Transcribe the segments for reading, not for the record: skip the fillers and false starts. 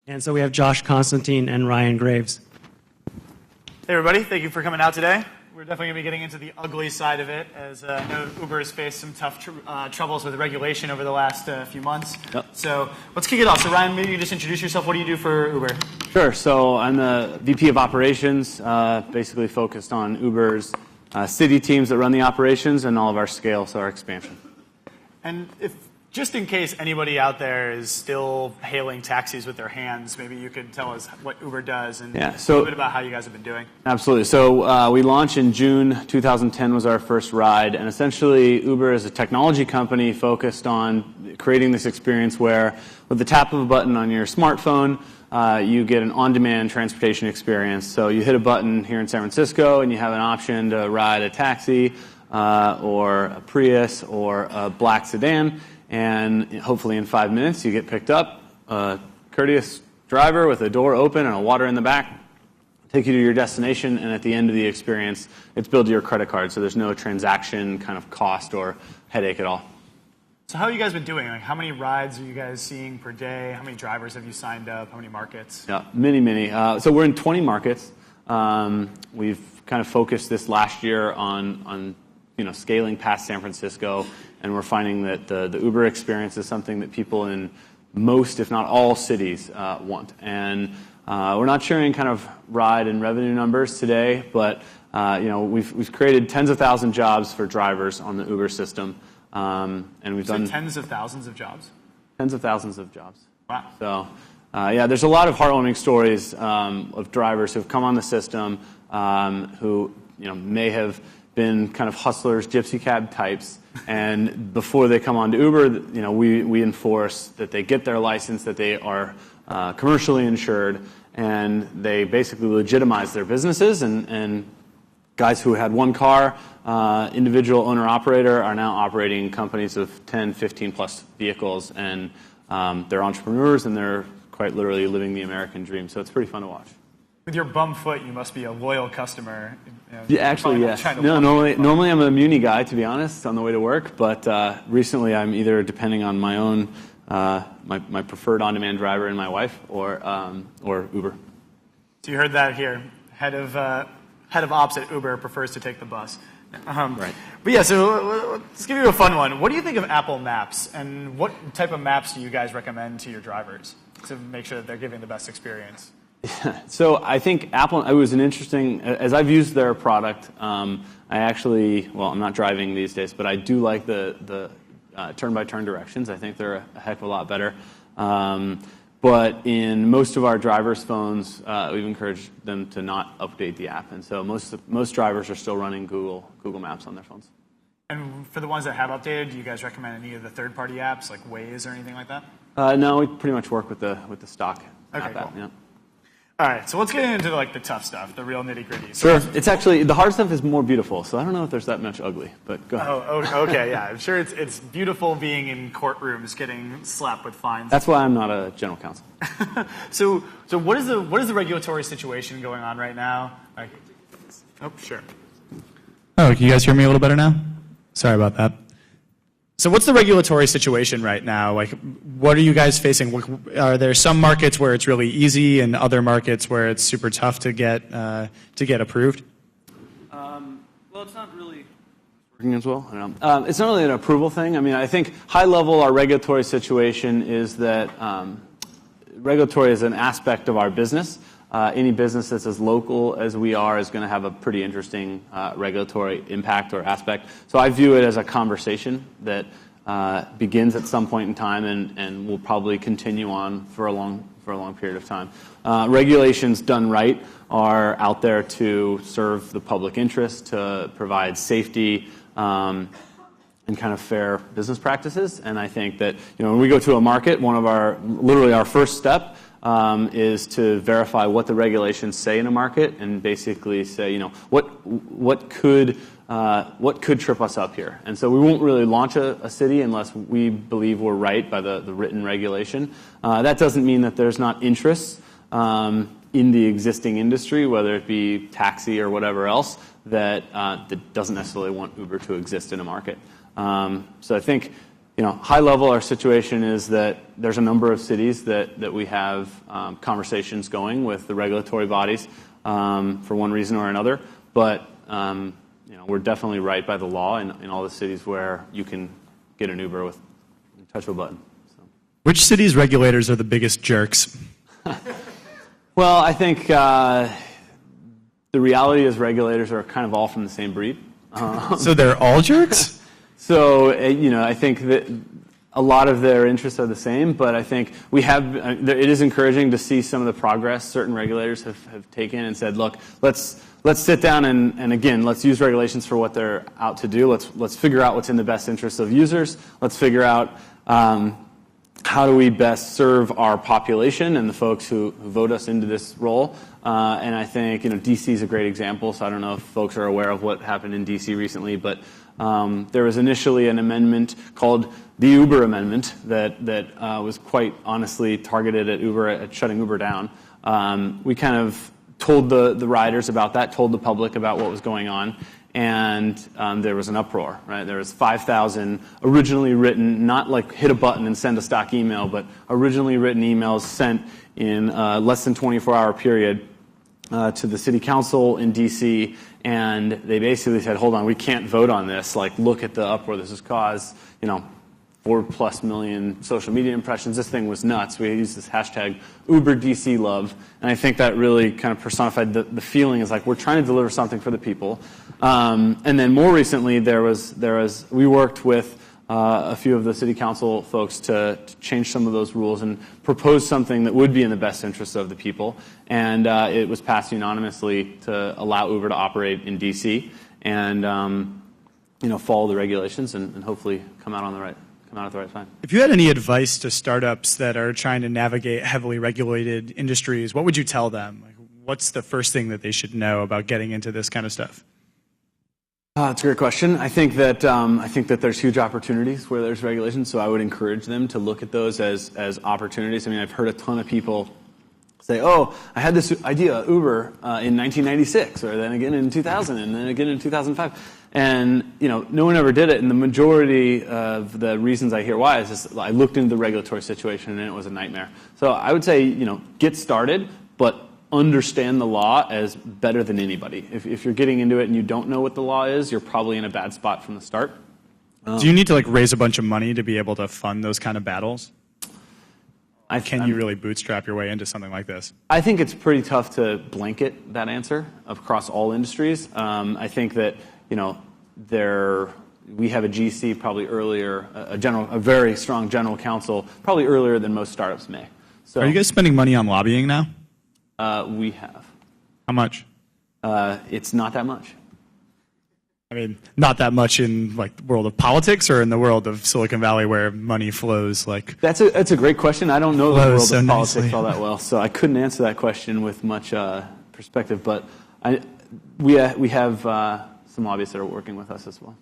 And so we have Josh Constantine and Ryan Graves. Hey everybody, thank you for coming out today. We're definitely going to be getting into the ugly side of it, as I know Uber has faced some tough troubles with regulation over the last few months. Yep. So let's kick it off. So Ryan, maybe you just introduce yourself. What do you do for Uber? Sure. So I'm the VP of Operations, basically focused on Uber's city teams that run the operations and all of our scale, so our expansion. And if, just in case anybody out there is still hailing taxis with their hands, maybe you could tell us what Uber does and a little bit about how you guys have been doing. Absolutely. So we launched in June 2010 was our first ride, and essentially Uber is a technology company focused on creating this experience where with the tap of a button on your smartphone, you get an on-demand transportation experience. So you hit a button here in San Francisco and you have an option to ride a taxi or a Prius or a black sedan. And hopefully in 5 minutes you get picked up, a courteous driver with a door open and a water in the back, take you to your destination, and at the end of the experience, it's billed to your credit card, so there's no transaction kind of cost or headache at all. So how have you guys been doing? Like, how many rides are you guys seeing per day? How many drivers have you signed up? How many markets? Yeah, many. So we're in 20 markets. We've kind of focused this last year on scaling past San Francisco, and we're finding that the Uber experience is something that people in most, if not all, cities want. And we're not sharing kind of ride and revenue numbers today, but we've created tens of thousands of jobs for drivers on the Uber system, and we've done tens of thousands of jobs. Tens of thousands of jobs. Wow. So, there's a lot of heartwarming stories of drivers who've come on the system who may have been kind of hustlers, gypsy cab types, and before they come on to Uber, we enforce that they get their license, that they are commercially insured, and they basically legitimize their businesses. And guys who had one car, individual owner-operator, are now operating companies of 10, 15-plus vehicles, and they're entrepreneurs, and they're quite literally living the American dream. So it's pretty fun to watch. With your bum foot, you must be a loyal customer. Yeah, actually, yes. No, normally I'm a Muni guy, to be honest, on the way to work. But recently, I'm either depending on my own, my preferred on-demand driver and my wife, or Uber. So you heard that here. Head of ops at Uber prefers to take the bus. Right. But yeah, so let's give you a fun one. What do you think of Apple Maps, and what type of maps do you guys recommend to your drivers to make sure that they're giving the best experience? Yeah. So I think Apple, it was an interesting, as I've used their product, I actually, I'm not driving these days, but I do like the turn-by-turn directions. I think they're a heck of a lot better. But in most of our drivers' phones, we've encouraged them to not update the app. And so most drivers are still running Google Maps on their phones. And for the ones that have updated, do you guys recommend any of the third-party apps like Waze or anything like that? No, we pretty much work with the stock app. Cool. Yeah. All right, so let's get into the tough stuff, the real nitty-gritty. Sure. It's actually, the hard stuff is more beautiful, so I don't know if there's that much ugly, but go ahead. Oh, okay, yeah. I'm sure it's beautiful being in courtrooms getting slapped with fines. That's why I'm not a general counsel. So what is the regulatory situation going on right now? Sure. Oh, can you guys hear me a little better now? Sorry about that. So what's the regulatory situation right now? What are you guys facing? Are there some markets where it's really easy and other markets where it's super tough to get approved? It's not really working as well. I don't know. It's not really an approval thing. I mean, I think high level our regulatory situation is that regulatory is an aspect of our business. Any business that's as local as we are is going to have a pretty interesting regulatory impact or aspect. So I view it as a conversation that begins at some point in time and will probably continue on for a long period of time. Regulations done right are out there to serve the public interest, to provide safety and kind of fair business practices. And I think that when we go to a market, literally our first step is to verify what the regulations say in a market and basically say, what could trip us up here. And so we won't really launch a city unless we believe we're right by the written regulation. That doesn't mean that there's not interest in the existing industry, whether it be taxi or whatever else, that doesn't necessarily want Uber to exist in a market. So I think high level, our situation is that there's a number of cities that we have conversations going with the regulatory bodies for one reason or another. But we're definitely right by the law in all the cities where you can get an Uber with a touch of a button. So. Which cities' regulators are the biggest jerks? Well, I think the reality is regulators are kind of all from the same breed. So they're all jerks? So, I think that a lot of their interests are the same, but I think it is encouraging to see some of the progress certain regulators have taken and said, look, let's sit down and again, let's use regulations for what they're out to do. Let's figure out what's in the best interest of users. Let's figure out how do we best serve our population and the folks who vote us into this role. And I think, DC is a great example, so I don't know if folks are aware of what happened in DC recently, but there was initially an amendment called the Uber Amendment that was quite honestly targeted at Uber, at shutting Uber down. We kind of told the riders about that, told the public about what was going on, and there was an uproar, right? There was 5,000 originally written, not like hit a button and send a stock email, but originally written emails sent in less than 24-hour period to the city council in DC, and they basically said, hold on, we can't vote on this. Like, look at the uproar this has caused, 4+ million social media impressions. This thing was nuts. We used this hashtag #UberDCLove, and I think that really kind of personified the feeling is like we're trying to deliver something for the people. And then more recently, we worked with a few of the city council folks to change some of those rules and propose something that would be in the best interest of the people. And it was passed unanimously to allow Uber to operate in DC and follow the regulations and hopefully come out at the right time. If you had any advice to startups that are trying to navigate heavily regulated industries, what would you tell them? Like, what's the first thing that they should know about getting into this kind of stuff? It's a great question. I think that there's huge opportunities where there's regulations, so I would encourage them to look at those as opportunities. I mean, I've heard a ton of people say, "Oh, I had this idea, Uber, in 1996, or then again in 2000, and then again in 2005," and no one ever did it. And the majority of the reasons I hear why is just I looked into the regulatory situation and it was a nightmare. So I would say, get started, but understand the law as better than anybody. If you're getting into it and you don't know what the law is, you're probably in a bad spot from the start. Do you need to raise a bunch of money to be able to fund those kind of battles? Can you really bootstrap your way into something like this? I think it's pretty tough to blanket that answer across all industries. I think that we have a GC probably earlier, a very strong general counsel probably earlier than most startups may. So are you guys spending money on lobbying now? We have. How much? It's not that much. I mean, not that much in the world of politics or in the world of Silicon Valley where money flows like. That's a great question. I don't know the world so of politics nicely. all that well, so I couldn't answer that question with much perspective. But we have some lobbyists that are working with us as well.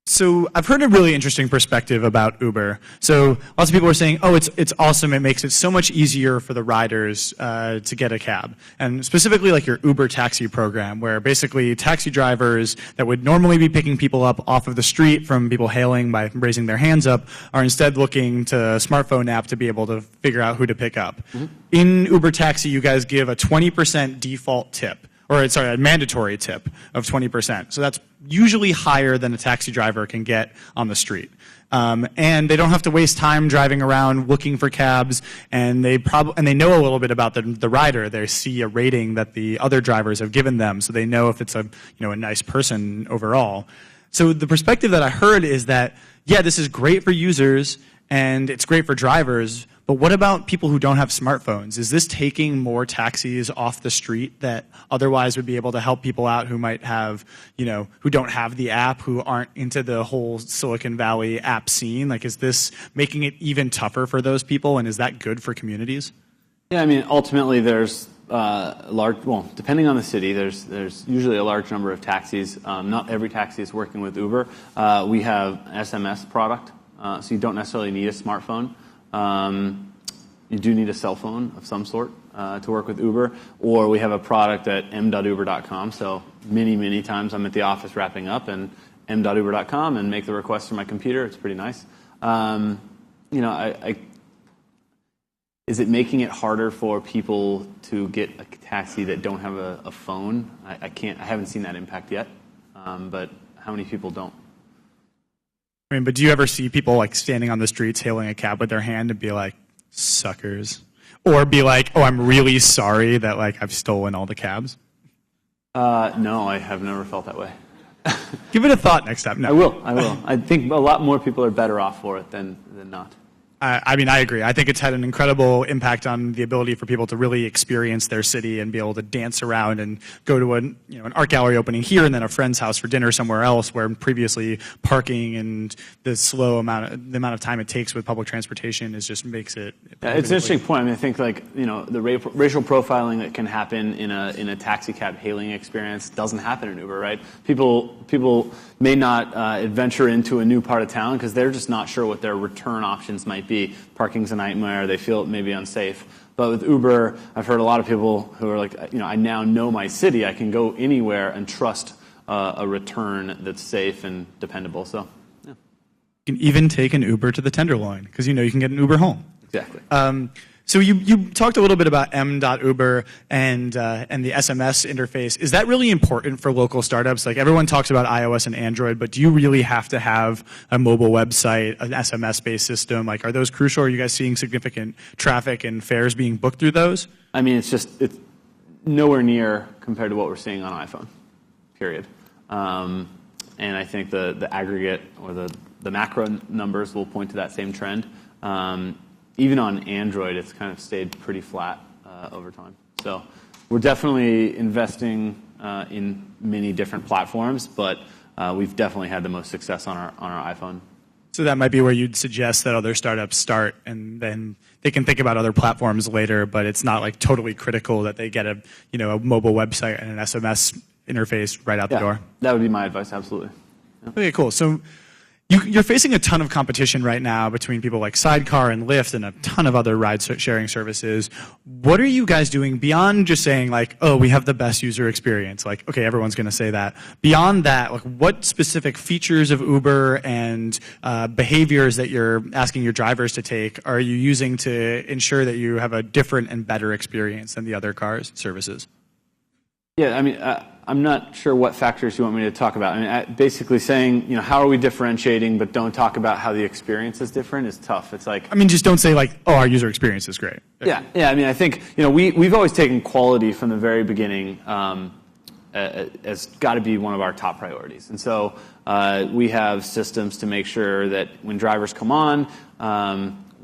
So I've heard a really interesting perspective about Uber. So lots of people are saying, oh, it's awesome. It makes it so much easier for the riders to get a cab. And specifically your Uber taxi program, where basically taxi drivers that would normally be picking people up off of the street from people hailing by raising their hands up are instead looking to a smartphone app to be able to figure out who to pick up. Mm-hmm. In Uber Taxi, you guys give a 20% default tip. A mandatory tip of 20%. So that's usually higher than a taxi driver can get on the street. And they don't have to waste time driving around looking for cabs, and they know a little bit about the rider. They see a rating that the other drivers have given them, so they know if it's a nice person overall. So the perspective that I heard is that, yeah, this is great for users and it's great for drivers, but what about people who don't have smartphones? Is this taking more taxis off the street that otherwise would be able to help people out who might have, who don't have the app, who aren't into the whole Silicon Valley app scene? Is this making it even tougher for those people, and is that good for communities? Yeah, I mean, ultimately there's depending on the city, there's usually a large number of taxis. Not every taxi is working with Uber. We have an SMS product, so you don't necessarily need a smartphone. You do need a cell phone of some sort to work with Uber, or we have a product at m.uber.com. So many times I'm at the office wrapping up, and m.uber.com and make the request from my computer. It's pretty nice. Is it making it harder for people to get a taxi that don't have a phone? I haven't seen that impact yet. But how many people don't? I mean, but do you ever see people like standing on the streets hailing a cab with their hand and be like, suckers? Or be like, oh, I'm really sorry that like I've stolen all the cabs? No, I have never felt that way. Give it a thought next time. No. I will. I think a lot more people are better off for it than not. I mean, I agree. I think it's had an incredible impact on the ability for people to really experience their city and be able to dance around and go to an art gallery opening here and then a friend's house for dinner somewhere else, where previously parking and the amount of time it takes with public transportation just makes it. Yeah, it's an interesting point. I mean, I think the racial profiling that can happen in a taxi cab hailing experience doesn't happen in Uber, right? People may not adventure into a new part of town because they're just not sure what their return options might be. Parking's a nightmare. They feel it may be unsafe. But with Uber, I've heard a lot of people who are like, I now know my city. I can go anywhere and trust a return that's safe and dependable. So, yeah. You can even take an Uber to the Tenderloin because you can get an Uber home. Exactly. So you talked a little bit about m.uber and the SMS interface. Is that really important for local startups? Like everyone talks about iOS and Android, but do you really have to have a mobile website, an SMS-based system? Like, are those crucial? Are you guys seeing significant traffic and fares being booked through those? I mean, it's nowhere near compared to what we're seeing on iPhone, period. And I think the aggregate or the macro numbers will point to that same trend. Even on Android, it's kind of stayed pretty flat over time. So we're definitely investing in many different platforms, but we've definitely had the most success on our iPhone. So that might be where you'd suggest that other startups start, and then they can think about other platforms later, but it's not like totally critical that they get a mobile website and an SMS interface right out the door. That would be my advice, absolutely. Yeah. Okay, cool. So you're facing a ton of competition right now between people like Sidecar and Lyft and a ton of other ride-sharing services. What are you guys doing beyond just saying like, oh, we have the best user experience? Like, okay, everyone's going to say that. Beyond that, like, what specific features of Uber and behaviors that you're asking your drivers to take are you using to ensure that you have a different and better experience than the other cars services? Yeah, I mean, I'm not sure what factors you want me to talk about. I mean, basically saying, how are we differentiating, but don't talk about how the experience is different is tough. It's like, I mean, just don't say like, oh, our user experience is great. Yeah. I mean, I think we've always taken quality from the very beginning as got to be one of our top priorities, and so we have systems to make sure that when drivers come on,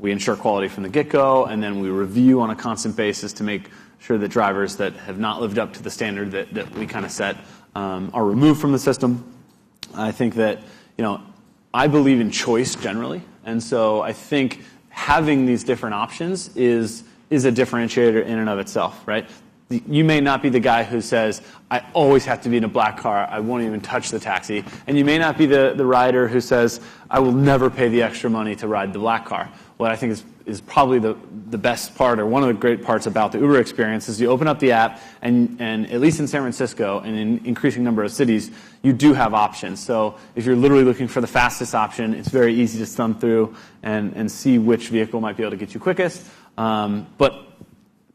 we ensure quality from the get-go, and then we review on a constant basis to make sure that drivers that have not lived up to the standard that we kind of set are removed from the system. I think that, I believe in choice generally. And so I think having these different options is a differentiator in and of itself, right? You may not be the guy who says, I always have to be in a black car, I won't even touch the taxi. And you may not be the rider who says, I will never pay the extra money to ride the black car. What I think is probably the best part, or one of the great parts about the Uber experience, is you open up the app, and at least in San Francisco and in increasing number of cities, you do have options. So if you're literally looking for the fastest option, it's very easy to thumb through and see which vehicle might be able to get you quickest. But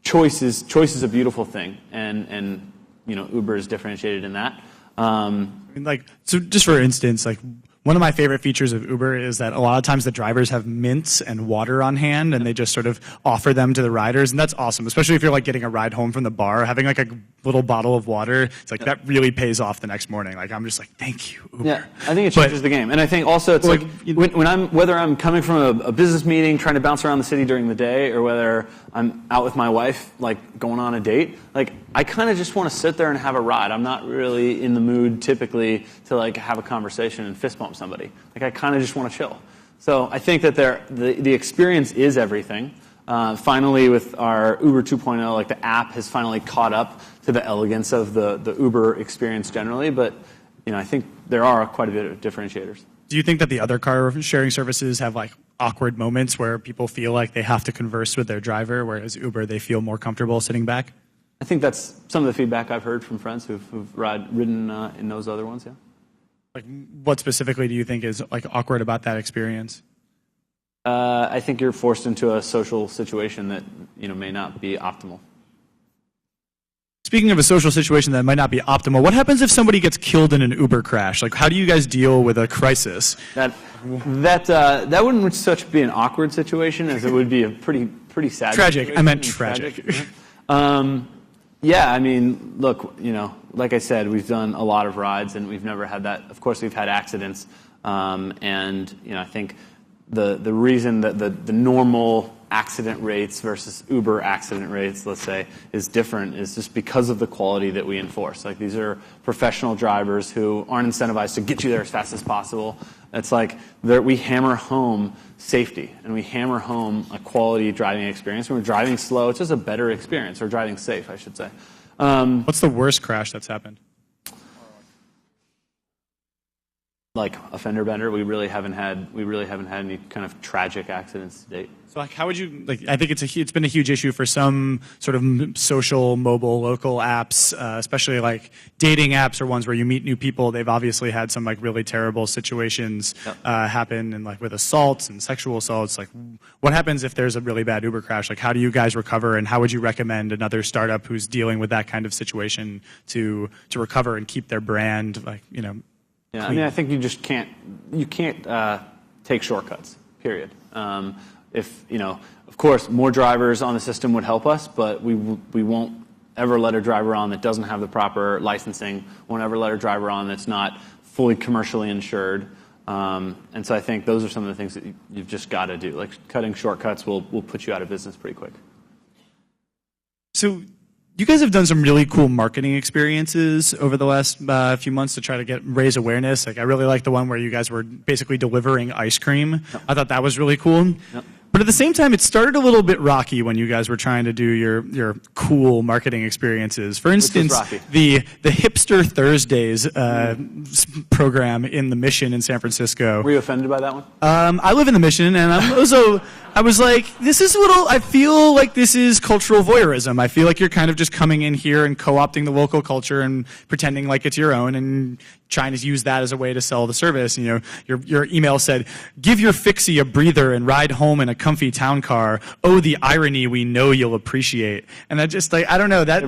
choice is a beautiful thing, and Uber is differentiated in that. So just for instance, like, one of my favorite features of Uber is that a lot of times the drivers have mints and water on hand, and they just sort of offer them to the riders, and that's awesome, especially if you're like getting a ride home from the bar. Having like a little bottle of water, it's like that really pays off the next morning. Like, I'm just like, thank you, Uber. Yeah, I think it changes the game, and I think also it's like whether I'm coming from a business meeting trying to bounce around the city during the day, or whether I'm out with my wife like going on a date, like I kind of just want to sit there and have a ride. I'm not really in the mood typically to like have a conversation and fist bump somebody. Like, I kind of just want to chill. So I think that the experience is everything. Finally, with our Uber 2.0, like the app has finally caught up to the elegance of the Uber experience generally. But I think there are quite a bit of differentiators. Do you think that the other car sharing services have like awkward moments where people feel like they have to converse with their driver, whereas Uber, they feel more comfortable sitting back? I think that's some of the feedback I've heard from friends who've ridden in those other ones, yeah. Like, what specifically do you think is like awkward about that experience? I think you're forced into a social situation that may not be optimal. Speaking of a social situation that might not be optimal, what happens if somebody gets killed in an Uber crash? Like, how do you guys deal with a crisis? That wouldn't such be an awkward situation as it would be a pretty sad. Tragic. Situation. I meant tragic. Yeah, I mean, look, like I said, we've done a lot of rides, and we've never had that. Of course, we've had accidents, and I think the reason that the normal accident rates versus Uber accident rates, let's say, is different is just because of the quality that we enforce. Like, these are professional drivers who aren't incentivized to get you there as fast as possible. It's like we hammer home safety, and we hammer home a quality driving experience. When we're driving slow, it's just a better experience, or driving safe, I should say. What's the worst crash that's happened? Like a fender bender, we really haven't had any kind of tragic accidents to date. So, like, how would you like? I think it's been a huge issue for some sort of social, mobile, local apps, especially like dating apps or ones where you meet new people. They've obviously had some like really terrible situations happen, and like with assaults and sexual assaults. Like, what happens if there's a really bad Uber crash? Like, how do you guys recover, and how would you recommend another startup who's dealing with that kind of situation to recover and keep their brand, like, Yeah, I mean, I think you just can't take shortcuts. Period. Of course, more drivers on the system would help us, but we won't ever let a driver on that doesn't have the proper licensing. Won't ever let a driver on that's not fully commercially insured. And so I think those are some of the things that you've just got to do. Like, cutting shortcuts will put you out of business pretty quick. So, you guys have done some really cool marketing experiences over the last few months to try to raise awareness. Like, I really like the one where you guys were basically delivering ice cream. Yep. I thought that was really cool. Yep. But at the same time, it started a little bit rocky when you guys were trying to do your cool marketing experiences. For instance, the Hipster Thursdays program in the Mission in San Francisco. Were you offended by that one? I live in the Mission, and I was like, I feel like this is cultural voyeurism. I feel like you're kind of just coming in here and co-opting the local culture and pretending like it's your own and trying to use that as a way to sell the service. Your email said, "Give your fixie a breather and ride home in a comfy town car. Oh, the irony we know you'll appreciate." And I just I don't know, that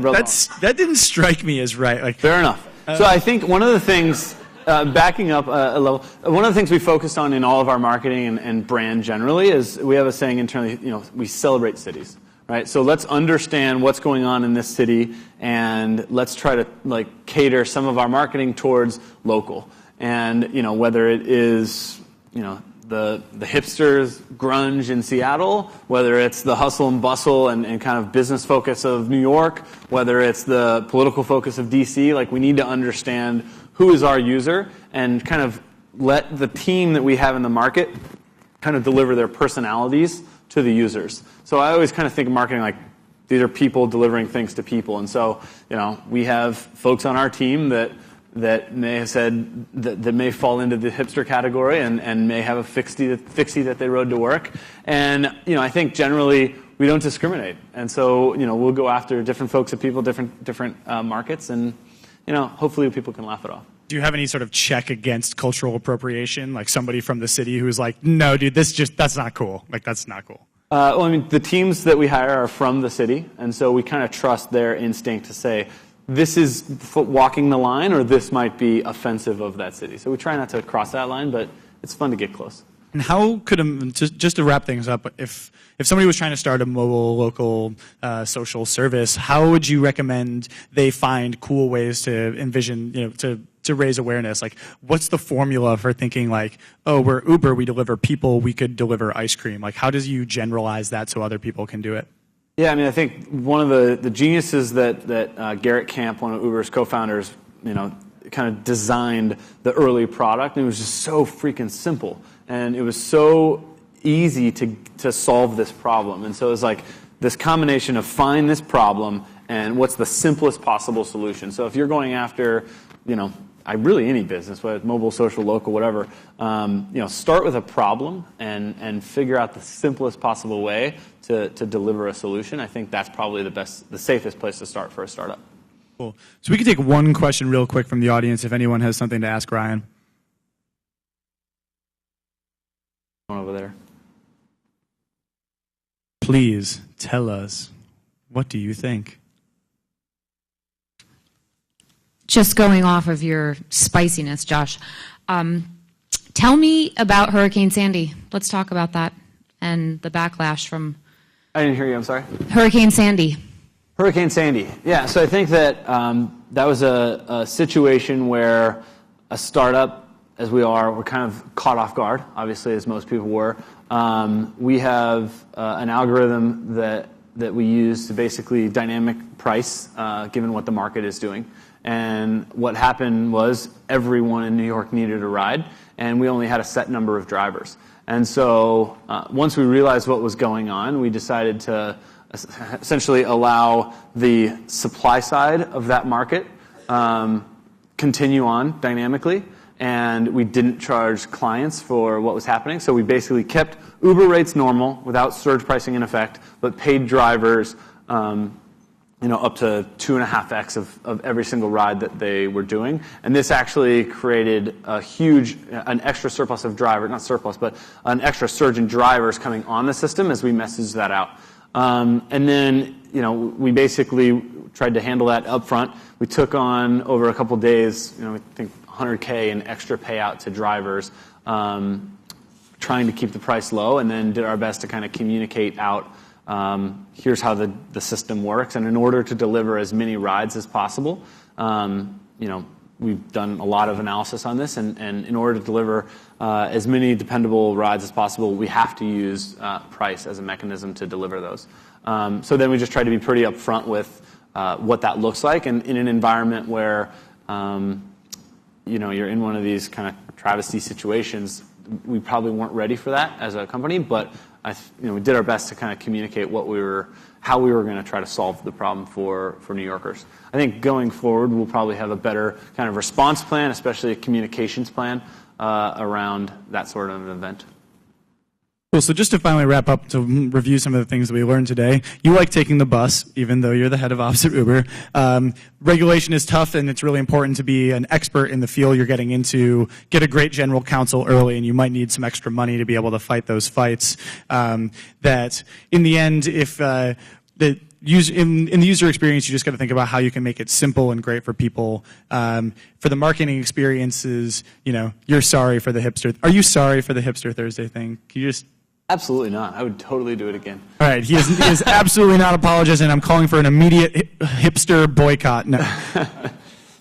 didn't strike me as right. Like, fair enough. So I think one of the things, backing up a level, one of the things we focused on in all of our marketing and brand generally is we have a saying internally, we celebrate cities. Right? So let's understand what's going on in this city, and let's try to cater some of our marketing towards local. And whether it is the hipsters grunge in Seattle, whether it's the hustle and bustle and kind of business focus of New York, whether it's the political focus of DC, we need to understand who is our user and kind of let the team that we have in the market kind of deliver their personalities to the users. So I always kind of think of marketing like these are people delivering things to people. And so, we have folks on our team that may have said that may fall into the hipster category and may have a fixie that they rode to work. And, I think generally we don't discriminate. And so, we'll go after different folks of people, different markets, and, hopefully people can laugh it off. Do you have any sort of check against cultural appropriation? Like somebody from the city who's like, "No, dude, that's not cool. Like, that's not cool." Well, I mean, the teams that we hire are from the city, and so we kind of trust their instinct to say, this is walking the line, or this might be offensive of that city. So we try not to cross that line, but it's fun to get close. And how could, just to wrap things up, if somebody was trying to start a mobile, local, social service, how would you recommend they find cool ways to envision, to raise awareness? Like, what's the formula for thinking like, oh, we're Uber, we deliver people, we could deliver ice cream? Like, how does you generalize that so other people can do it? Yeah, I mean, I think one of the geniuses that Garrett Camp, one of Uber's co-founders, kind of designed the early product, and it was just so freaking simple. And it was so easy to solve this problem. And so it was like this combination of find this problem and what's the simplest possible solution. So if you're going after, really any business, whether it's mobile, social, local, whatever, start with a problem and figure out the simplest possible way to deliver a solution. I think that's probably the safest place to start for a startup. Cool. So we can take one question real quick from the audience if anyone has something to ask Ryan. over there. Please tell us, what do you think? Just going off of your spiciness, Josh, tell me about Hurricane Sandy. Let's talk about that and the backlash from... I didn't hear you, I'm sorry. Hurricane Sandy. Hurricane Sandy. Yeah, so I think that that was a situation where a startup, as we are, we're kind of caught off guard, obviously, as most people were. We have an algorithm that we use to basically dynamic price, given what the market is doing. And what happened was everyone in New York needed a ride, and we only had a set number of drivers. And so once we realized what was going on, we decided to essentially allow the supply side of that market continue on dynamically, and we didn't charge clients for what was happening. So we basically kept Uber rates normal without surge pricing in effect, but paid drivers up to 2.5x of every single ride that they were doing. And this actually created an extra surplus of drivers, not surplus, but an extra surge in drivers coming on the system as we messaged that out. And then, we basically tried to handle that up front. We took on, over a couple days, I think $100K in extra payout to drivers, trying to keep the price low, and then did our best to kind of communicate out, here's how the system works. And in order to deliver as many rides as possible, we've done a lot of analysis on this, and in order to deliver as many dependable rides as possible, we have to use price as a mechanism to deliver those. So then we just try to be pretty upfront with what that looks like, and in an environment where you're in one of these kind of travesty situations, we probably weren't ready for that as a company, but we did our best to kind of communicate how we were going to try to solve the problem for New Yorkers. I think going forward, we'll probably have a better kind of response plan, especially a communications plan around that sort of event. Cool. So just to finally wrap up, to review some of the things that we learned today, you like taking the bus, even though you're the head of ops at Uber. Regulation is tough, and it's really important to be an expert in the field you're getting into, get a great general counsel early, and you might need some extra money to be able to fight those fights. That in the end, if in the user experience, you just got to think about how you can make it simple and great for people. For the marketing experiences, you're sorry for the hipster. Are you sorry for the Hipster Thursday thing? Can you just... Absolutely not. I would totally do it again. All right. He is absolutely not apologizing. I'm calling for an immediate hipster boycott. No.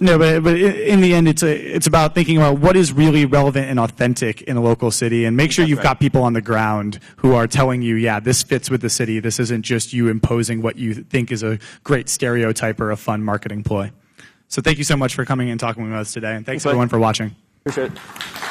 No, but in the end, it's about thinking about what is really relevant and authentic in a local city, and make sure you've got people on the ground who are telling you, yeah, this fits with the city. This isn't just you imposing what you think is a great stereotype or a fun marketing ploy. So thank you so much for coming and talking with us today, and thanks everyone for watching. Appreciate it.